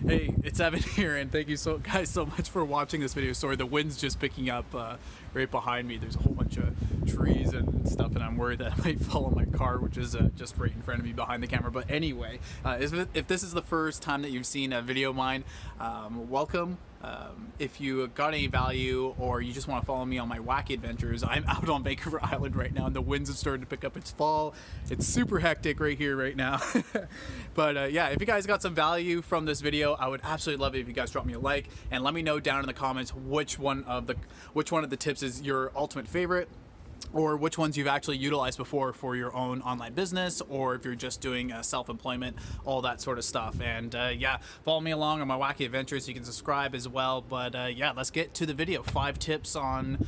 Hey, it's Evan here, and thank you guys so much for watching this video. Sorry, the wind's just picking up right behind me. There's a whole bunch of trees and stuff, and I'm worried that I might fall on my car, which is just right in front of me behind the camera. But anyway, if this is the first time that you've seen a video of mine, welcome. If you got any value or you just want to follow me on my wacky adventures, I'm out on Vancouver Island right now and the winds have started to pick up. It's fall. It's super hectic right here right now. But yeah, if you guys got some value from this video, I would absolutely love it if you guys drop me a like and let me know down in the comments which one of the tips is your ultimate favorite, or which ones you've actually utilized before for your own online business, or if you're just doing self-employment, all that sort of stuff. And yeah, follow me along on my wacky adventures. You can subscribe as well. But yeah, let's get to the video. 5 tips on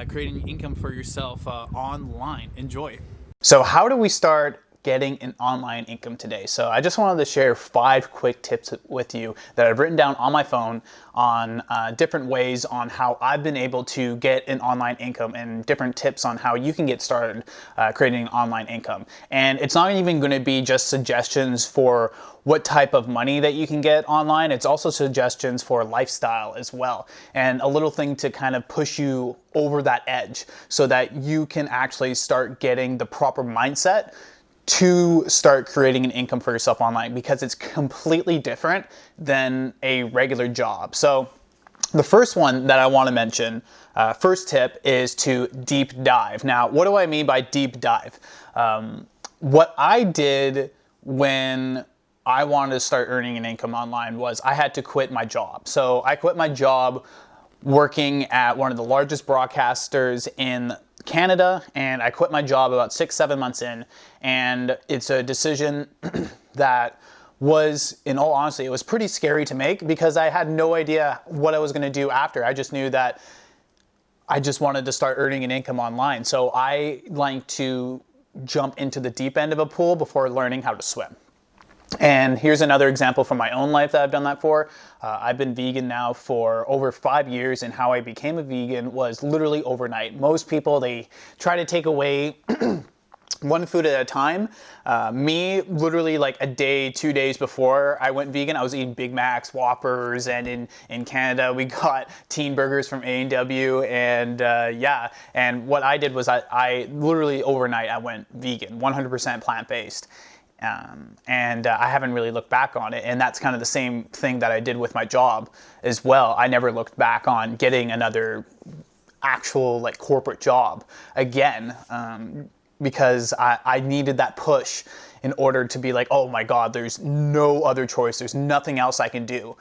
creating income for yourself online. Enjoy. So how do we start getting an online income today? So I just wanted to share 5 quick tips with you that I've written down on my phone on different ways on how I've been able to get an online income, and different tips on how you can get started creating an online income. And it's not even going to be just suggestions for what type of money that you can get online. It's also suggestions for lifestyle as well, and a little thing to kind of push you over that edge so that you can actually start getting the proper mindset to start creating an income for yourself online, because it's completely different than a regular job. So the first one that I want to mention, first tip, is to deep dive. Now, what do I mean by deep dive? What I did when I wanted to start earning an income online was I had to quit my job. So I quit my job working at one of the largest broadcasters in Canada, and I quit my job about 6-7 months in, and it's a decision that was, in all honesty, it was pretty scary to make, because I had no idea what I was going to do after. I just knew that I just wanted to start earning an income online. So I like to jump into the deep end of a pool before learning how to swim. And here's another example from my own life that I've done that for. I've been vegan now for over 5 years, and how I became a vegan was literally overnight. Most people, they try to take away one food at a time. Me, literally like a day, 2 days before I went vegan, I was eating Big Macs, Whoppers, and in Canada we got teen burgers from A&W, and yeah. And what I did was I literally overnight I went vegan, 100% plant-based. And I haven't really looked back on it. And that's kind of the same thing that I did with my job as well. I never looked back on getting another actual like corporate job again, because I needed that push in order to be like, oh my God, there's no other choice. There's nothing else I can do.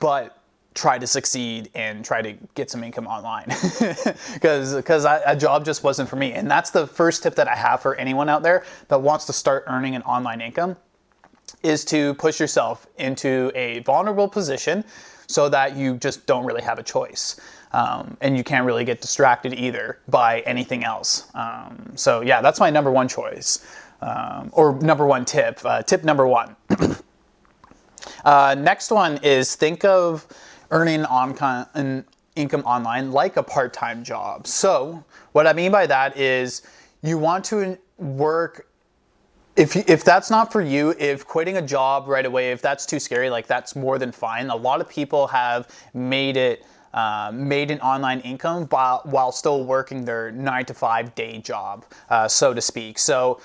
But try to succeed and try to get some income online, because a job just wasn't for me. And that's the first tip that I have for anyone out there that wants to start earning an online income, is to push yourself into a vulnerable position so that you just don't really have a choice. And you can't really get distracted either by anything else. So yeah, that's my number one choice, or number one tip. Tip number 1. Next one is think of earning an income online like a part-time job. So what I mean by that is you want to work, if that's not for you, if quitting a job right away, if that's too scary, like that's more than fine. A lot of people have made an online income while still working their 9-to-5 day job, so to speak. So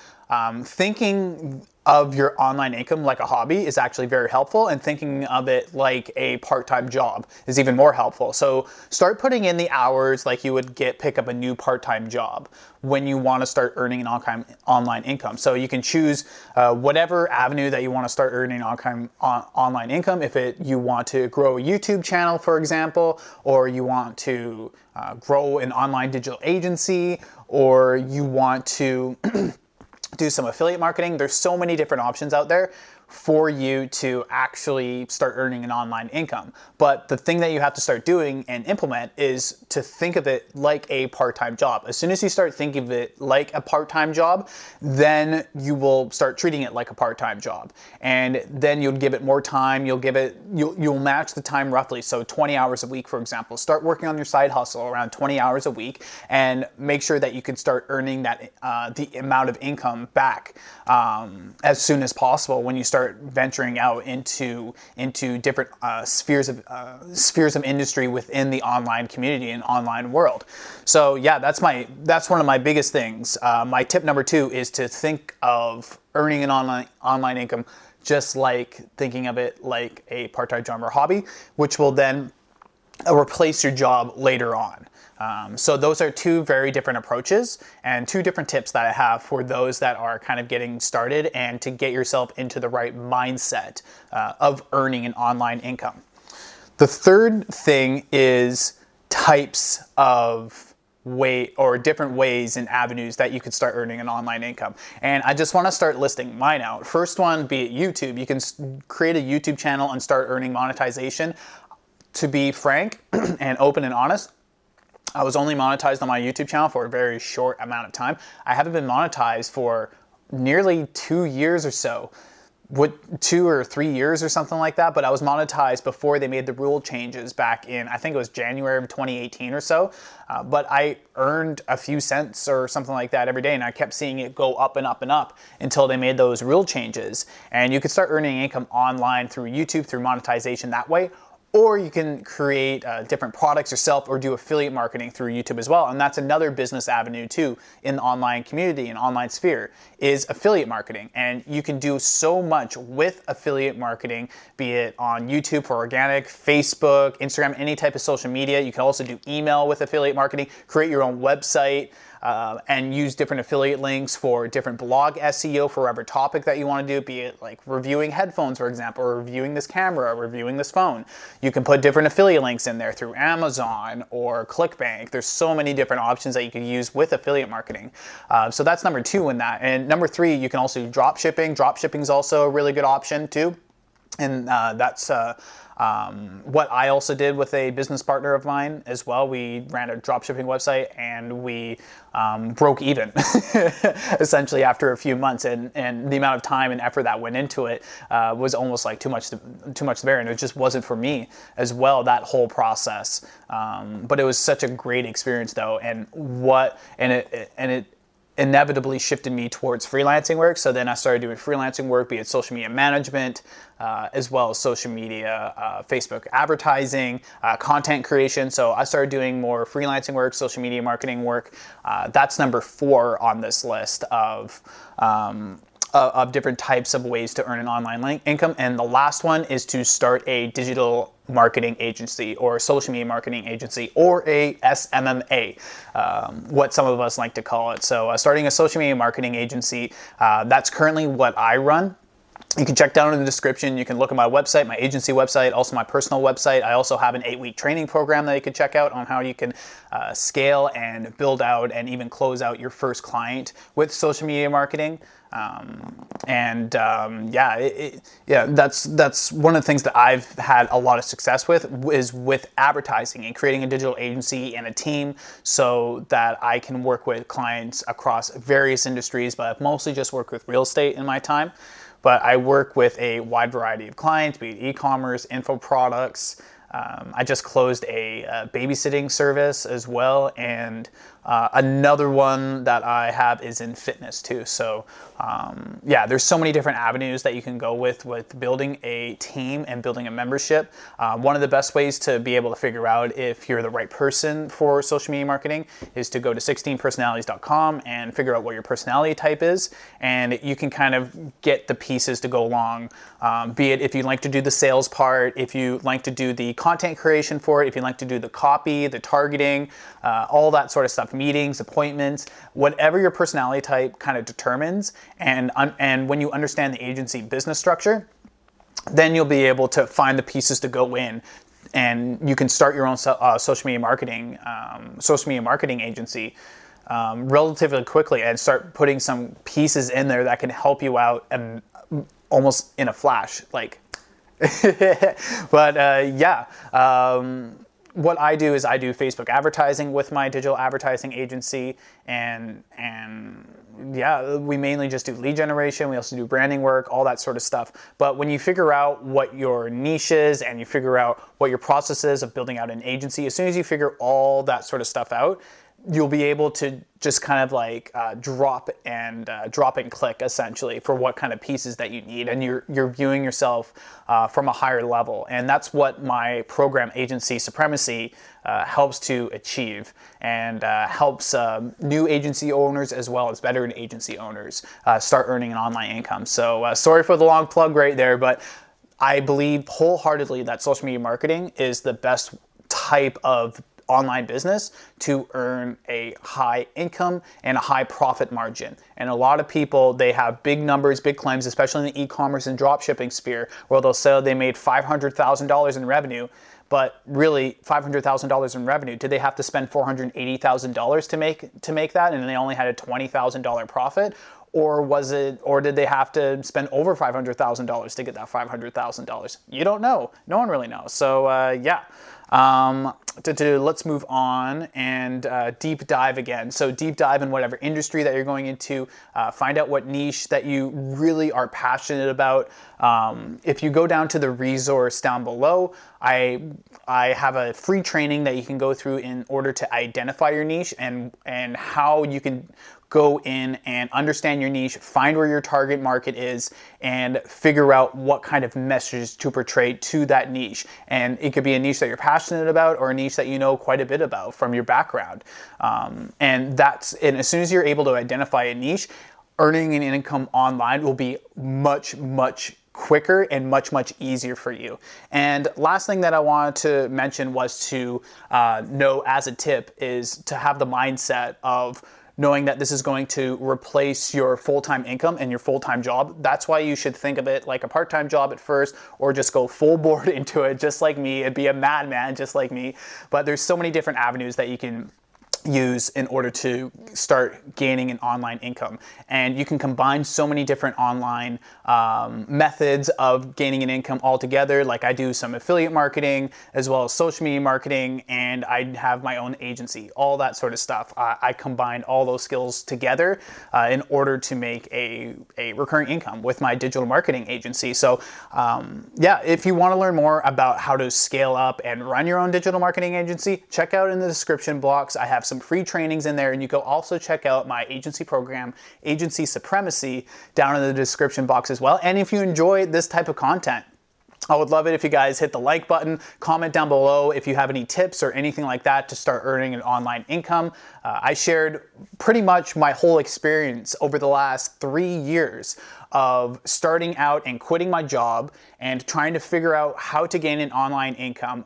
thinking of your online income like a hobby is actually very helpful, and thinking of it like a part-time job is even more helpful. So start putting in the hours like you would pick up a new part-time job when you want to start earning an online income. So you can choose whatever avenue that you want to start earning online income. If you want to grow a YouTube channel, for example, or you want to grow an online digital agency, or you want to do some affiliate marketing. There's so many different options out there for you to actually start earning an online income. But the thing that you have to start doing and implement is to think of it like a part-time job. As soon as you start thinking of it like a part-time job, then you will start treating it like a part-time job. And then you'll give it more time. You'll match the time roughly. So 20 hours a week, for example. Start working on your side hustle around 20 hours a week, and make sure that you can start earning that the amount of income back as soon as possible when you start start venturing out into different spheres of industry within the online community and online world. So yeah, that's one of my biggest things. My tip number 2 is to think of earning an online income just like thinking of it like a part-time job or hobby, which will then replace your job later on. So those are 2 very different approaches and 2 different tips that I have for those that are kind of getting started and to get yourself into the right mindset of earning an online income. The third thing is types of different ways and avenues that you could start earning an online income. And I just want to start listing mine out. First one, be it YouTube. You can create a YouTube channel and start earning monetization. To be frank and open and honest, I was only monetized on my YouTube channel for a very short amount of time. I haven't been monetized for nearly 2 years or so. 2 or 3 years or something like that, but I was monetized before they made the rule changes back in, I think it was January of 2018 or so, but I earned a few cents or something like that every day, and I kept seeing it go up and up and up until they made those rule changes. And you could start earning income online through YouTube, through monetization that way, or you can create different products yourself or do affiliate marketing through YouTube as well. And that's another business avenue too in the online community and online sphere is affiliate marketing. And you can do so much with affiliate marketing, be it on YouTube for organic, Facebook, Instagram, any type of social media. You can also do email with affiliate marketing, create your own website, and use different affiliate links for different blog SEO for whatever topic that you want to do, be it like reviewing headphones, for example, or reviewing this camera, or reviewing this phone. You can put different affiliate links in there through Amazon or ClickBank. There's so many different options that you can use with affiliate marketing. So that's number 2 in that. And number 3, you can also do drop shipping. Drop shipping is also a really good option too. And that's what I also did with a business partner of mine as well. We ran a dropshipping website and we broke even essentially after a few months, and the amount of time and effort that went into it was almost like too much to bear, and it just wasn't for me as well, that whole process. But it was such a great experience though, and it inevitably shifted me towards freelancing work. So then I started doing freelancing work, be it social media management, as well as social media, Facebook advertising, content creation. So I started doing more freelancing work, social media marketing work. That's number 4 on this list of different types of ways to earn an online income. And the last one is to start a digital marketing agency or social media marketing agency, or a SMMA, what some of us like to call it. So starting a social media marketing agency, that's currently what I run. You can check down in the description. You can look at my website, my agency website, also my personal website. I also have an 8-week training program that you can check out on how you can scale and build out and even close out your first client with social media marketing. That's one of the things that I've had a lot of success with, is with advertising and creating a digital agency and a team so that I can work with clients across various industries, but I've mostly just worked with real estate in my time. But I work with a wide variety of clients, be it e-commerce, info products. I just closed a babysitting service as well, and another one that I have is in fitness too. So there's so many different avenues that you can go with building a team and building a membership. One of the best ways to be able to figure out if you're the right person for social media marketing is to go to 16personalities.com and figure out what your personality type is, and you can kind of get the pieces to go along, be it if you like to do the sales part, if you like to do the content creation for it, if you like to do the copy, the targeting, all that sort of stuff, meetings, appointments, whatever your personality type kind of determines. And when you understand the agency business structure, then you'll be able to find the pieces to go in, and you can start your own social media marketing agency relatively quickly and start putting some pieces in there that can help you out almost in a flash, like. But what I do is I do Facebook advertising with my digital advertising agency, and we mainly just do lead generation. We also do branding work, all that sort of stuff. But when you figure out what your niche is and you figure out what your process is of building out an agency, as soon as you figure all that sort of stuff out, you'll be able to just kind of like drop and click essentially for what kind of pieces that you need, and you're viewing yourself from a higher level. And that's what my program, Agency Supremacy, helps to achieve, and helps new agency owners as well as veteran agency owners start earning an online income. So sorry for the long plug right there, but I believe wholeheartedly that social media marketing is the best type of online business to earn a high income and a high profit margin. And a lot of people, they have big numbers, big claims, especially in the e-commerce and dropshipping sphere, where they'll say they made $500,000 in revenue. But really, $500,000 in revenue, did they have to spend $480,000 to make that, and they only had a $20,000 profit? Or did they have to spend over $500,000 to get that $500,000? You don't know. No one really knows. So yeah. Let's move on and deep dive again. So deep dive in whatever industry that you're going into. Find out what niche that you really are passionate about. If you go down to the resource down below, I have a free training that you can go through in order to identify your niche and how you can go in and understand your niche, find where your target market is, and figure out what kind of messages to portray to that niche. And it could be a niche that you're passionate about, or a niche that you know quite a bit about from your background. And as soon as you're able to identify a niche, earning an income online will be much, much quicker and much, much easier for you. And last thing that I wanted to mention was to know as a tip is to have the mindset of knowing that this is going to replace your full-time income and your full-time job. That's why you should think of it like a part-time job at first, or just go full board into it just like me and be a madman just like me. But there's so many different avenues that you can use in order to start gaining an online income. And you can combine so many different online methods of gaining an income all together. Like I do some affiliate marketing as well as social media marketing, and I have my own agency, all that sort of stuff. I combine all those skills together in order to make a recurring income with my digital marketing agency. So yeah, if you want to learn more about how to scale up and run your own digital marketing agency, check out in the description box. I have some free trainings in there, and you can also check out my agency program, Agency Supremacy, down in the description box as well. And if you enjoy this type of content, I would love it if you guys hit the like button, comment down below if you have any tips or anything like that to start earning an online income. I shared pretty much my whole experience over the last 3 years of starting out and quitting my job and trying to figure out how to gain an online income,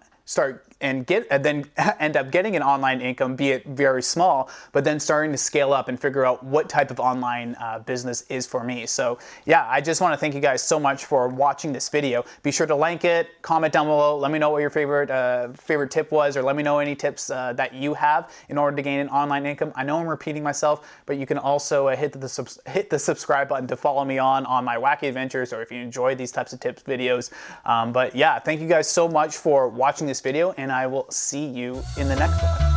and then end up getting an online income, be it very small, but then starting to scale up and figure out what type of online business is for me. So yeah, I just want to thank you guys so much for watching this video. Be sure to like it, comment down below, let me know what your favorite tip was, or let me know any tips that you have in order to gain an online income. I know I'm repeating myself, but you can also hit the subscribe button to follow me on my wacky adventures, or if you enjoy these types of tips videos. But yeah, thank you guys so much for watching this video, and I will see you in the next one.